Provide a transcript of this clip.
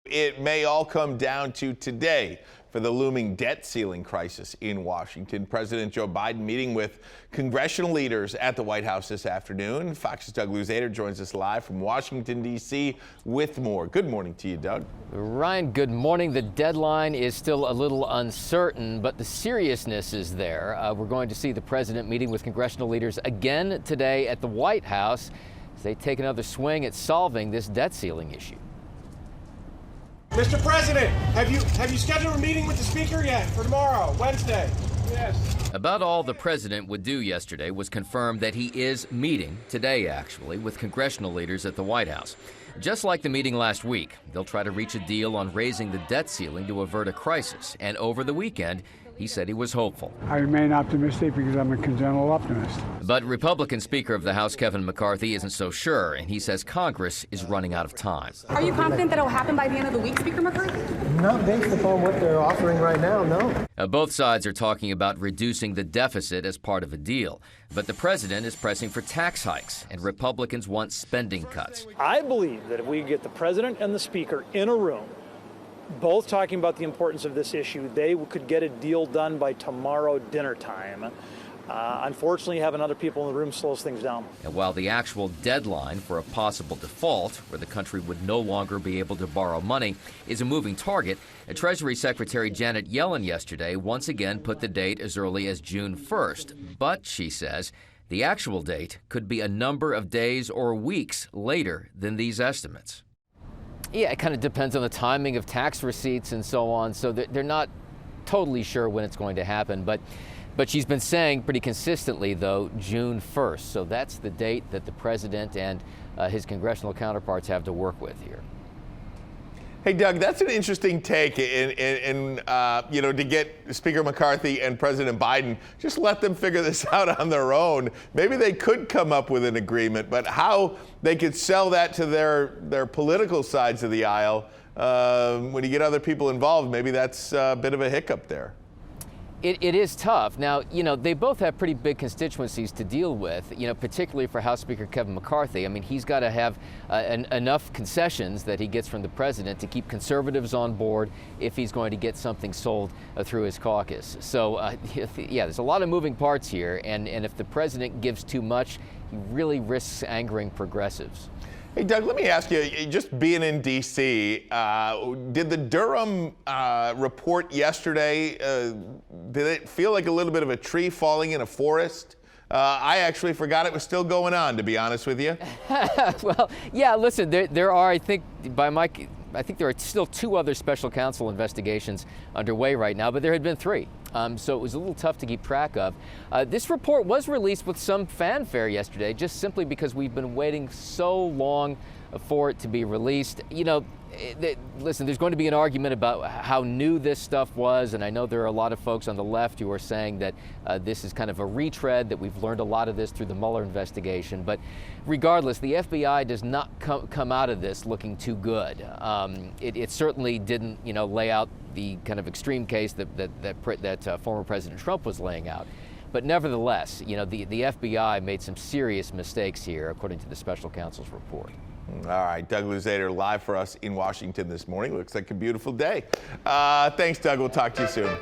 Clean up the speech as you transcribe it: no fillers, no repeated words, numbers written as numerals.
It may all come down to today for the looming debt ceiling crisis in Washington. President Joe Biden meeting with congressional leaders at the White House this afternoon. Fox's Doug Luzader joins us live from Washington, D.C. with more. Good morning to you, Doug. Ryan, good morning. The deadline is still a little uncertain, but the seriousness is there. We're going to see the president meeting with congressional leaders again today at the White House as they take another swing at solving this debt ceiling issue. Mr. President, have you scheduled a meeting with the Speaker yet for tomorrow, Wednesday? Yes. About all the president would do yesterday was confirm that he is meeting, today actually, with congressional leaders at the White House. Just like the meeting last week, they'll try to reach a deal on raising the debt ceiling to avert a crisis. And over the weekend, he said he was hopeful. I remain optimistic because I'm a congenital optimist. But Republican Speaker of the House Kevin McCarthy isn't so sure, and he says Congress is running out of time. Are you confident that it will happen by the end of the week, Speaker McCarthy? Not based upon what they're offering right now, no. Both sides are talking about reducing the deficit as part of a deal. But the president is pressing for tax hikes, and Republicans want spending cuts. I believe that if we get the president and the speaker in a room, both talking about the importance of this issue, they could get a deal done by tomorrow dinner time. Unfortunately, having other people in the room slows things down. And while the actual deadline for a possible default, where the country would no longer be able to borrow money, is a moving target, Treasury Secretary Janet Yellen yesterday once again put the date as early as June 1st. But, she says, the actual date could be a number of days or weeks later than these estimates. Yeah, it kind of depends on the timing of tax receipts and so on, so they're not totally sure when it's going to happen. But she's been saying pretty consistently, though, June 1st. So that's the date that the president and his congressional counterparts have to work with here. Hey, Doug, that's an interesting take, and to get Speaker McCarthy and President Biden, just let them figure this out on their own. Maybe they could come up with an agreement, but how they could sell that to their political sides of the aisle when you get other people involved, maybe that's a bit of a hiccup there. It is tough. Now, they both have pretty big constituencies to deal with, particularly for House Speaker Kevin McCarthy. I mean, he's got to have enough concessions that he gets from the president to keep conservatives on board if he's going to get something sold through his caucus. So, yeah, there's a lot of moving parts here, and if the president gives too much, he really risks angering progressives. Hey, Doug, let me ask you, just being in D.C., did the Durham report yesterday, did it feel like a little bit of a tree falling in a forest? I actually forgot it was still going on, to be honest with you. Well, yeah, listen, there are, I think there are still 2 other special counsel investigations underway right now, but there had been 3. So it was a little tough to keep track of. This report was released with some fanfare yesterday, just simply because we've been waiting so long for it to be released. Listen, there's going to be an argument about how new this stuff was, and I know there are a lot of folks on the left who are saying that this is kind of a retread, that we've learned a lot of this through the Mueller investigation. But regardless, the FBI does not come out of this looking too good. It certainly didn't, lay out the kind of extreme case that former President Trump was laying out. But nevertheless, the FBI made some serious mistakes here, according to the special counsel's report. All right, Doug Luzader live for us in Washington this morning. Looks like a beautiful day. Thanks, Doug. We'll talk to you soon.